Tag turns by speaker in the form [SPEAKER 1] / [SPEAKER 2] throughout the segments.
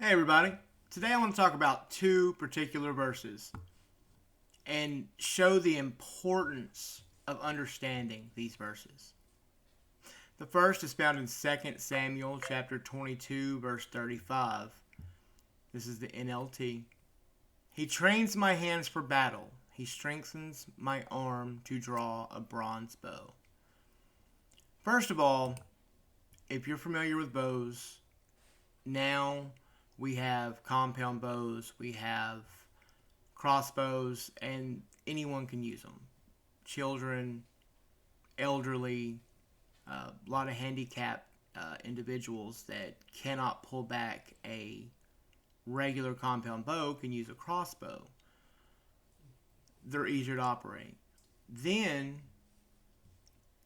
[SPEAKER 1] Hey everybody. Today I want to talk about two particular verses and show the importance of understanding these verses. The first is found in 2 Samuel chapter 22 verse 35. This is the NLT. He trains my hands for battle. He strengthens my arm to draw a bronze bow. First of all, if you're familiar with bows, now we have compound bows, we have crossbows, and anyone can use them. Children, elderly, a lot of handicapped individuals that cannot pull back a regular compound bow can use a crossbow. They're easier to operate. Then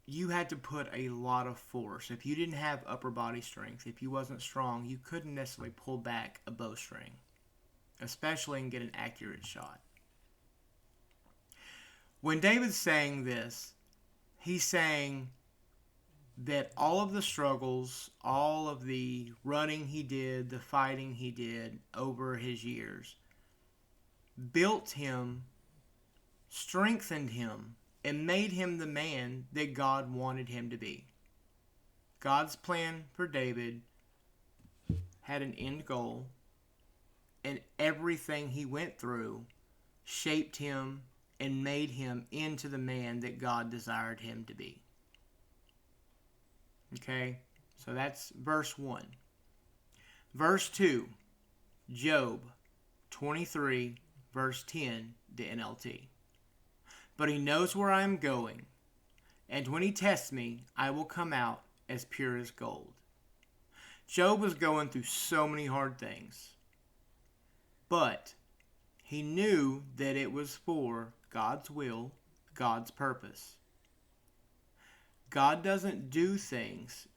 [SPEAKER 1] you had to put a lot of force. If you didn't have upper body strength, if you wasn't strong, you couldn't necessarily pull back a bowstring, especially and get an accurate shot. When David's saying this, he's saying that all of the struggles, all of the running he did, the fighting he did over his years, built him, strengthened him, and made him the man that God wanted him to be. God's plan for David had an end goal, and everything he went through shaped him and made him into the man that God desired him to be. Okay, so that's verse 1. Verse 2, Job 23, verse 10, the NLT. But he knows where I am going, and when he tests me, I will come out as pure as gold. Job was going through so many hard things, but he knew that it was for God's will, God's purpose. God doesn't do things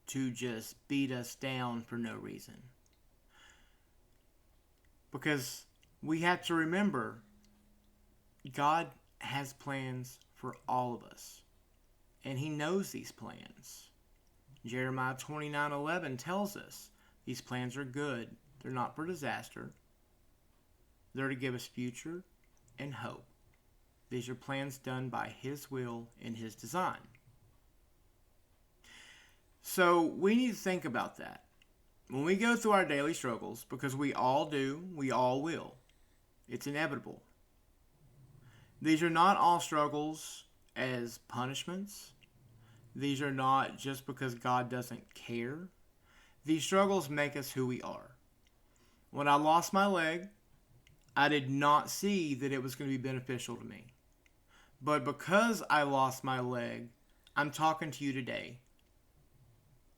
[SPEAKER 1] to just beat us down for no reason. Because we have to remember, God has plans for all of us, and he knows these plans. Jeremiah 29:11 tells us these plans are good. They're not for disaster. They're to give us future and hope. These are plans done by his will and his design. So we need to think about that. When we go through our daily struggles, because we all do, we all will. It's inevitable. These are not all struggles as punishments. These are not just because God doesn't care. These struggles make us who we are. When I lost my leg, I did not see that it was going to be beneficial to me. But because I lost my leg, I'm talking to you today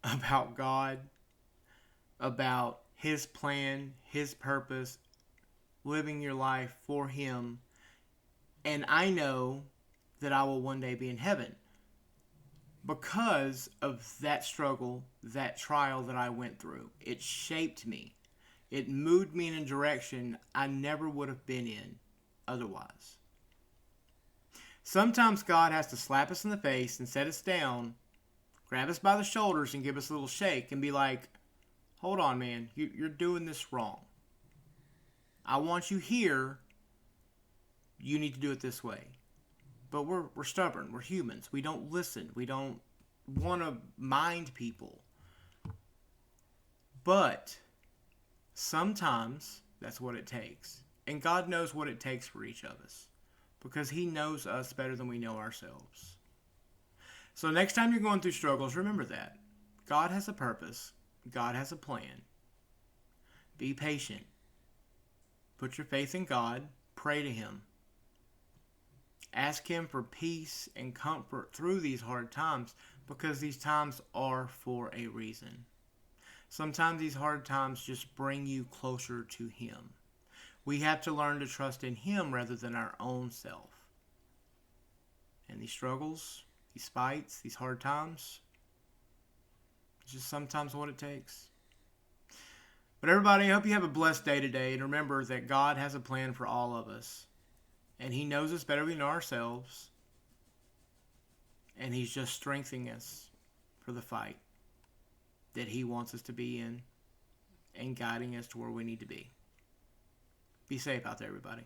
[SPEAKER 1] about God, about his plan, his purpose, living your life for him. And I know that I will one day be in heaven because of that struggle, that trial that I went through. It shaped me. It moved me in a direction I never would have been in otherwise. Sometimes God has to slap us in the face and set us down, grab us by the shoulders and give us a little shake and be like, hold on, man, you're doing this wrong. I want you here. You need to do it this way. But we're stubborn. We're humans. We don't listen. We don't want to mind people. But sometimes that's what it takes. And God knows what it takes for each of us, because he knows us better than we know ourselves. So next time you're going through struggles, remember that. God has a purpose. God has a plan. Be patient. Put your faith in God. Pray to him. Ask him for peace and comfort through these hard times, because these times are for a reason. Sometimes these hard times just bring you closer to him. We have to learn to trust in him rather than our own self. And these struggles, these fights, these hard times, it's just sometimes what it takes. But everybody, I hope you have a blessed day today. And remember that God has a plan for all of us. And he knows us better than we know ourselves. And he's just strengthening us for the fight that he wants us to be in. and guiding us to where we need to be. Be safe out there, everybody.